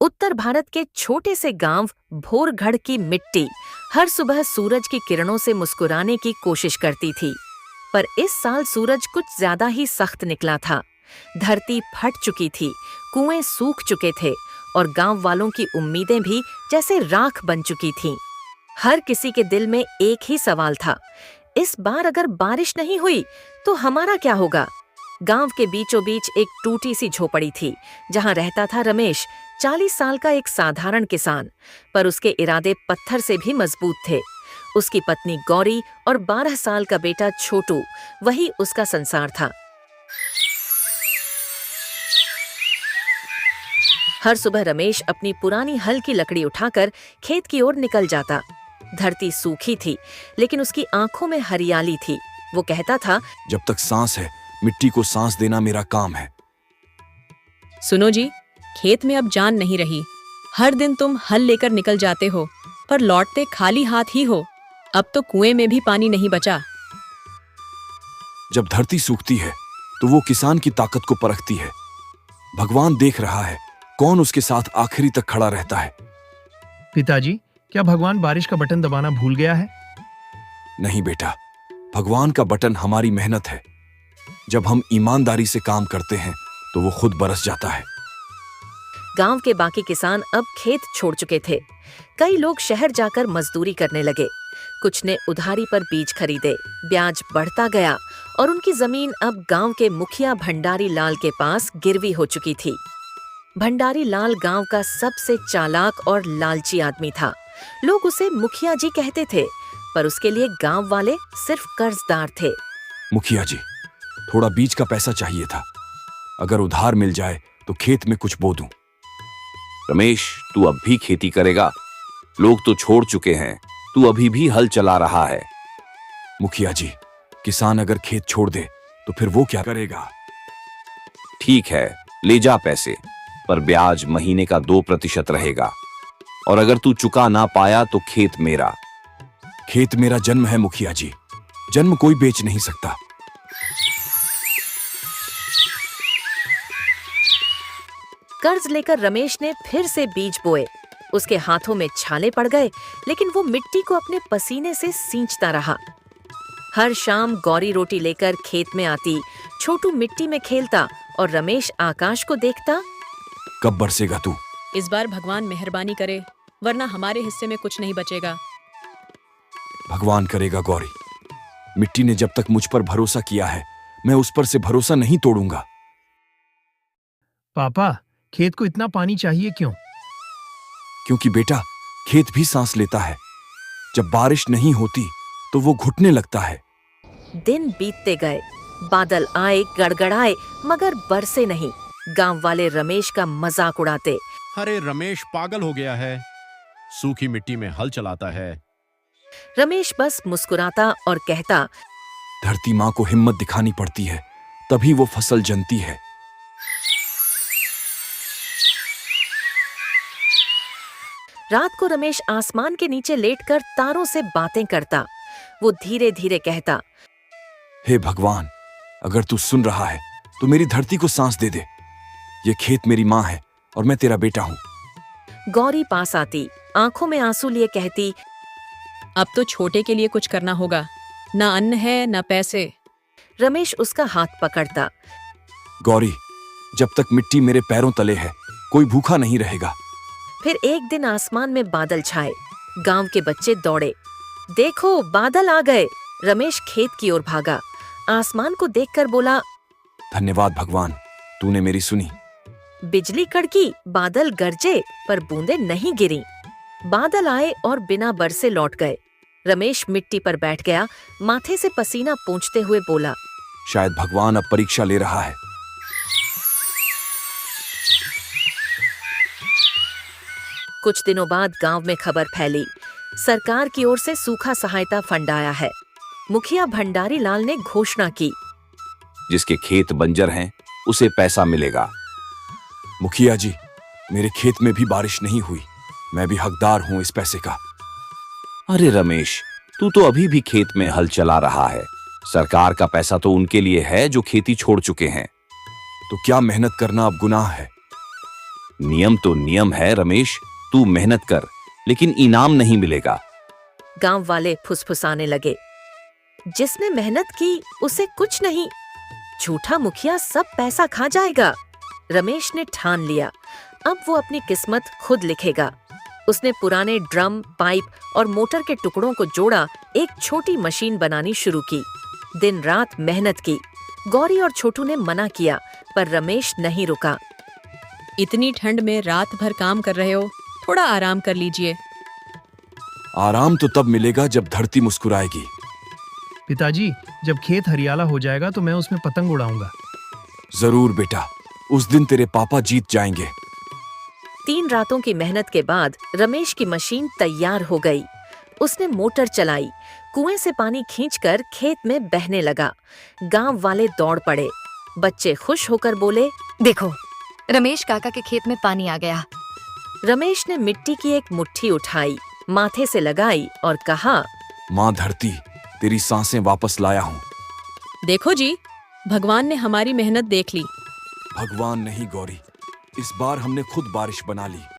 उत्तर भारत के छोटे से गांव भोरगढ़ की मिट्टी हर सुबह सूरज की किरणों से मुस्कुराने की कोशिश करती थी। पर इस साल सूरज कुछ ज्यादा ही सख्त निकला था। धरती फट चुकी थी, कुएं सूख चुके थे और गांव वालों की उम्मीदें भी जैसे राख बन चुकी थीं। हर किसी के दिल में एक ही सवाल था, इस बार अगर बारिश नहीं हुई तो हमारा क्या होगा। गांव के बीचों बीच एक टूटी सी झोपड़ी थी जहां रहता था रमेश, 40 साल का एक साधारण किसान, पर उसके इरादे पत्थर से भी मजबूत थे। उसकी पत्नी गौरी और 12 साल का बेटा छोटू, वही उसका संसार था। हर सुबह रमेश अपनी पुरानी हल की लकड़ी उठाकर खेत की ओर निकल जाता। धरती सूखी थी लेकिन उसकी आंखों में हरियाली थी। वो कहता था, जब तक सांस है मिट्टी को सांस देना मेरा काम है। सुनो जी, खेत में अब जान नहीं रही। हर दिन तुम हल लेकर निकल जाते हो पर लौटते खाली हाथ ही हो। अब तो कुएं में भी पानी नहीं बचा। जब धरती सूखती है तो वो किसान की ताकत को परखती है। भगवान देख रहा है कौन उसके साथ आखिरी तक खड़ा रहता है। पिताजी, क्या भगवान बारिश का बटन दबाना भूल गया है? नहीं बेटा, भगवान का बटन हमारी मेहनत है। जब हम ईमानदारी से काम करते हैं तो वो खुद बरस जाता है। गांव के बाकी किसान अब खेत छोड़ चुके थे। कई लोग शहर जाकर मजदूरी करने लगे। कुछ ने उधारी पर बीज खरीदे। ब्याज बढ़ता गया और उनकी जमीन अब गांव के मुखिया भंडारी लाल के पास गिरवी हो चुकी थी। भंडारी लाल गांव का सबसे चालाक और लालची आदमी था। लोग उसे मुखिया जी कहते थे, पर उसके लिए गांव वाले सिर्फ कर्जदार थे। मुखिया जी, थोड़ा बीज का पैसा चाहिए था। अगर उधार मिल जाए तो खेत में कुछ बो दूं। रमेश, तू अब भी खेती करेगा? लोग तो छोड़ चुके हैं, तू अभी भी हल चला रहा है। मुखिया जी, किसान अगर खेत छोड़ दे तो फिर वो क्या करेगा? ठीक है, ले जा पैसे, पर ब्याज महीने का 2% रहेगा। और अगर तू चुका ना पाया तो खेत मेरा। खेत मेरा जन्म है मुखिया जी, जन्म कोई बेच नहीं सकता। कर्ज लेकर रमेश ने फिर से बीज बोए। उसके हाथों में छाले पड़ गए, लेकिन वो मिट्टी को अपने पसीने से सींचता रहा। हर शाम गौरी रोटी लेकर खेत में आती, छोटू मिट्टी में खेलता और रमेश आकाश को देखता। कब बरसेगा तू? इस बार भगवान मेहरबानी करे, वरना हमारे हिस्से में कुछ नहीं बचेगा। भगवान करेगा गौरी। मिट्टी ने जब तक मुझ पर भरोसा किया है, मैं उस पर से भरोसा नहीं तोड़ूंगा। पापा, खेत को इतना पानी चाहिए क्यों? क्योंकि बेटा, खेत भी सांस लेता है। जब बारिश नहीं होती तो वो घुटने लगता है। दिन बीतते गए, बादल आए, गड़गड़ाए, मगर बरसे नहीं। गांव वाले रमेश का मजाक उड़ाते। अरे रमेश पागल हो गया है, सूखी मिट्टी में हल चलाता है। रमेश बस मुस्कुराता और कहता, धरती माँ को हिम्मत दिखानी पड़ती है, तभी वो फसल जनती है। रात को रमेश आसमान के नीचे लेटकर तारों से बातें करता। वो धीरे धीरे कहता, हे भगवान, अगर तू सुन रहा है तो मेरी धरती को सांस दे दे। ये खेत मेरी माँ है और मैं तेरा बेटा हूँ। गौरी पास आती, आंखों में आंसू लिए कहती, अब तो छोटे के लिए कुछ करना होगा। ना अन्न है ना पैसे। रमेश उसका हाथ पकड़ता। गौरी, जब तक मिट्टी मेरे पैरों तले है कोई भूखा नहीं रहेगा। फिर एक दिन आसमान में बादल छाए। गांव के बच्चे दौड़े, देखो बादल आ गए। रमेश खेत की ओर भागा, आसमान को देखकर बोला, धन्यवाद भगवान, तूने मेरी सुनी। बिजली कड़की, बादल गरजे, पर बूंदें नहीं गिरी। बादल आए और बिना बरसे लौट गए। रमेश मिट्टी पर बैठ गया, माथे से पसीना पोंछते हुए बोला, शायद भगवान अब परीक्षा ले रहा है। कुछ दिनों बाद गांव में खबर फैली, सरकार की ओर से सूखा सहायता फंड आया है। मुखिया भंडारी लाल ने घोषणा की, जिसके खेत बंजर हैं उसे पैसा मिलेगा। मुखिया जी, मेरे खेत में भी बारिश नहीं हुई, मैं भी हकदार हूं इस पैसे का। अरे रमेश, तू तो अभी भी खेत में हल चला रहा है। सरकार का पैसा तो उनके लिए है जो खेती छोड़ चुके हैं। तो क्या मेहनत करना अब गुनाह है? नियम तो नियम है रमेश, तू मेहनत कर, लेकिन इनाम नहीं मिलेगा। गांव वाले फुसफुसाने लगे। जिसने मेहनत की उसे कुछ नहीं, झूठा मुखिया सब पैसा खा जाएगा। रमेश ने ठान लिया, अब वो अपनी किस्मत खुद लिखेगा। उसने पुराने ड्रम, पाइप और मोटर के टुकड़ों को जोड़ा, एक छोटी मशीन बनानी शुरू की। दिन रात मेहनत की। गौरी और छोटू ने मना किया, पर रमेश नहीं रुका। इतनी ठंड में रात भर काम कर रहे हो, थोड़ा आराम कर लीजिए। आराम तो तब मिलेगा जब धरती मुस्कुराएगी। पिताजी, जब खेत हरियाला हो जाएगा तो मैं उसमें पतंग उड़ाऊंगा। जरूर बेटा, उस दिन तेरे पापा जीत जाएंगे। 3 रातों की मेहनत के बाद रमेश की मशीन तैयार हो गई। उसने मोटर चलाई, कुएं से पानी खींचकर खेत में बहने लगा। गांव वाले दौड़ पड़े। बच्चे खुश होकर बोले, देखो, रमेश काका के खेत में पानी आ गया। रमेश ने मिट्टी की एक मुट्ठी उठाई, माथे से लगाई और कहा, माँ धरती, तेरी सांसें वापस लाया हूँ। देखो जी, भगवान ने हमारी मेहनत देख ली। भगवान नहीं गौरी, इस बार हमने खुद बारिश बना ली।